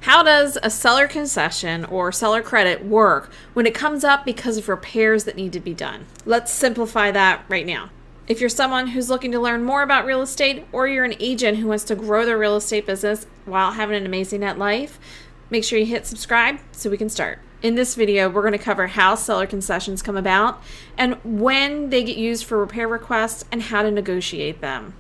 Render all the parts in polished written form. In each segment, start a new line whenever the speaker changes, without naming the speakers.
How does a seller concession or seller credit work when it comes up because of repairs that need to be done? Let's simplify that right now. If you're someone who's looking to learn more about real estate, or you're an agent who wants to grow their real estate business while having an amazing net life, make sure you hit subscribe so we can start. In this video, we're going to cover how seller concessions come about and when they get used for repair requests and how to negotiate them.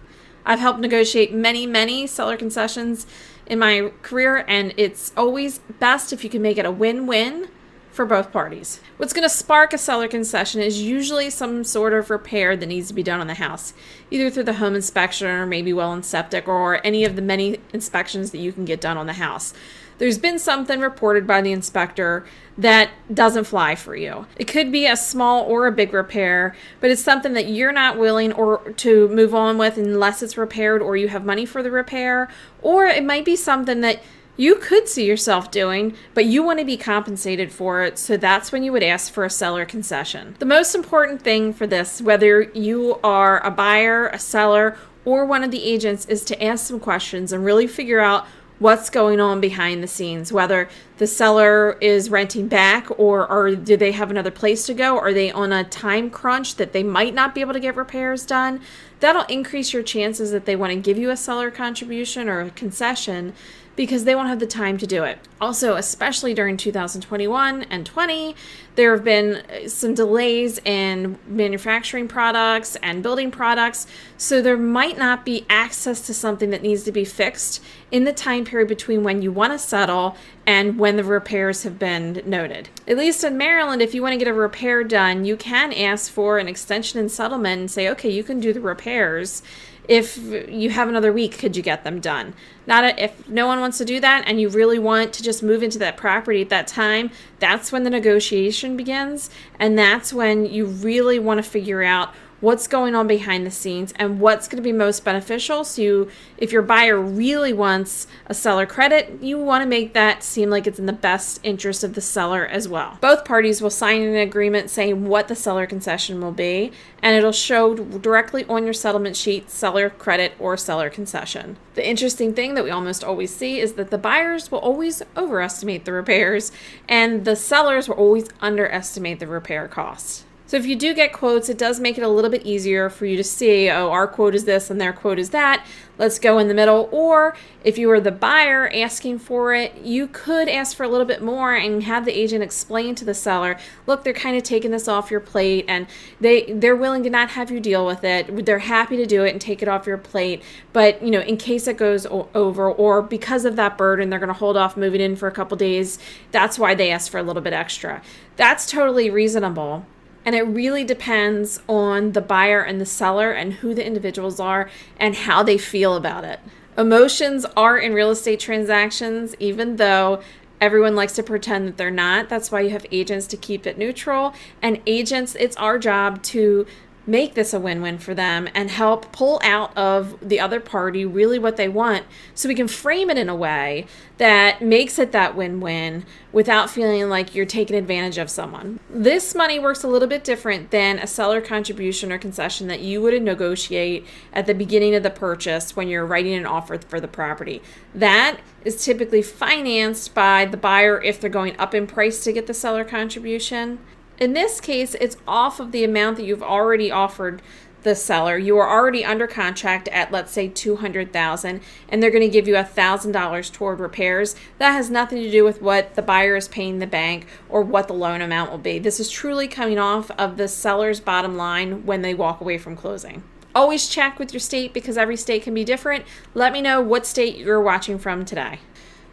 I've helped negotiate many seller concessions in my career, and it's always best if you can make it a win-win for both parties. What's going to spark a seller concession is usually some sort of repair that needs to be done on the house, either through the home inspection or maybe well and septic or any of the many inspections that you can get done on the house. There's been something reported by the inspector that doesn't fly for you. It could be a small or a big repair, but it's something that you're not willing to move on with unless it's repaired or you have money for the repair, or it might be something that you could see yourself doing, but you want to be compensated for it, so that's when you would ask for a seller concession. The most important thing for this, whether you are a buyer, a seller, or one of the agents, is to ask some questions and really figure out what's going on behind the scenes, whether the seller is renting back or do they have another place to go? Are they on a time crunch that they might not be able to get repairs done? That'll increase your chances that they want to give you a seller contribution or a concession because they won't have the time to do it. Also, especially during 2021 and 20, there have been some delays in manufacturing products and building products, so there might not be access to something that needs to be fixed in the time period between when you want to settle and when the repairs have been noted. At least in Maryland, if you want to get a repair done, you can ask for an extension in settlement and say, okay, you can do the repairs. If you have another week, could you get them done? If no one wants to do that and you really want to just move into that property at that time, that's when the negotiation begins. And that's when you really want to figure out what's going on behind the scenes and what's going to be most beneficial. So if your buyer really wants a seller credit, you want to make that seem like it's in the best interest of the seller as well. Both parties will sign an agreement saying what the seller concession will be, and it'll show directly on your settlement sheet, seller credit or seller concession. The interesting thing that we almost always see is that the buyers will always overestimate the repairs and the sellers will always underestimate the repair costs. So if you do get quotes, it does make it a little bit easier for you to see, oh, our quote is this and their quote is that. Let's go in the middle. Or if you were the buyer asking for it, you could ask for a little bit more and have the agent explain to the seller, look, they're kind of taking this off your plate and they're willing to not have you deal with it. They're happy to do it and take it off your plate. But, in case it goes over or because of that burden, they're going to hold off moving in for a couple days. That's why they ask for a little bit extra. That's totally reasonable. And it really depends on the buyer and the seller and who the individuals are and how they feel about it. Emotions are in real estate transactions, even though everyone likes to pretend that they're not. That's why you have agents to keep it neutral. And agents, it's our job to make this a win-win for them and help pull out of the other party really what they want, so we can frame it in a way that makes it that win-win without feeling like you're taking advantage of someone. This money works a little bit different than a seller contribution or concession that you would negotiate at the beginning of the purchase when you're writing an offer for the property. That is typically financed by the buyer if they're going up in price to get the seller contribution. In this case, it's off of the amount that you've already offered the seller. You are already under contract at, let's say, $200,000, and they're going to give you $1,000 toward repairs. That has nothing to do with what the buyer is paying the bank or what the loan amount will be. This is truly coming off of the seller's bottom line when they walk away from closing. Always check with your state because every state can be different. Let me know what state you're watching from today.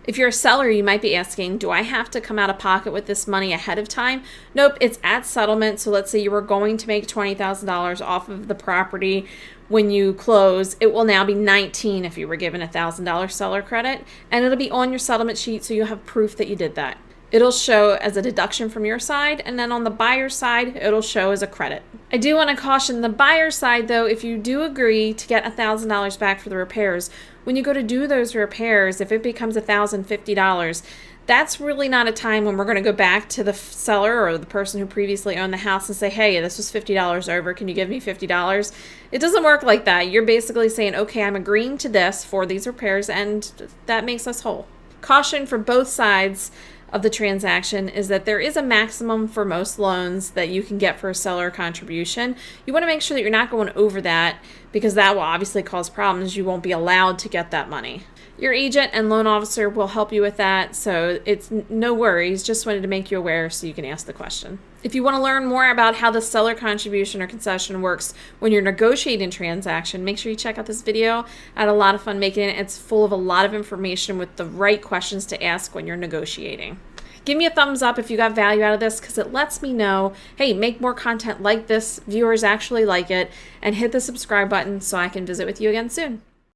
If you're a seller, you might be asking, do I have to come out of pocket with this money ahead of time? Nope, it's at settlement. So let's say you were going to make $20,000 off of the property when you close. It will now be $19,000 if you were given a $1,000 seller credit, and it'll be on your settlement sheet so you have proof that you did that. It'll show as a deduction from your side, and then on the buyer's side, it'll show as a credit. I do want to caution the buyer's side, though, if you do agree to get $1,000 back for the repairs, when you go to do those repairs, if it becomes $1,050, that's really not a time when we're going to go back to the seller or the person who previously owned the house and say, hey, this was $50 over. Can you give me $50? It doesn't work like that. You're basically saying, okay, I'm agreeing to this for these repairs, and that makes us whole. Caution for both sides of the transaction is that there is a maximum for most loans that you can get for a seller contribution. You want to make sure that you're not going over that, because that will obviously cause problems. You won't be allowed to get that money. Your agent and loan officer will help you with that, so it's no worries. Just wanted to make you aware so you can ask the question. If you want to learn more about how the seller contribution or concession works when you're negotiating a transaction, make sure you check out this video. I had a lot of fun making it. It's full of a lot of information with the right questions to ask when you're negotiating. Give me a thumbs up if you got value out of this, because it lets me know, hey, make more content like this. Viewers actually like it. And hit the subscribe button so I can visit with you again soon.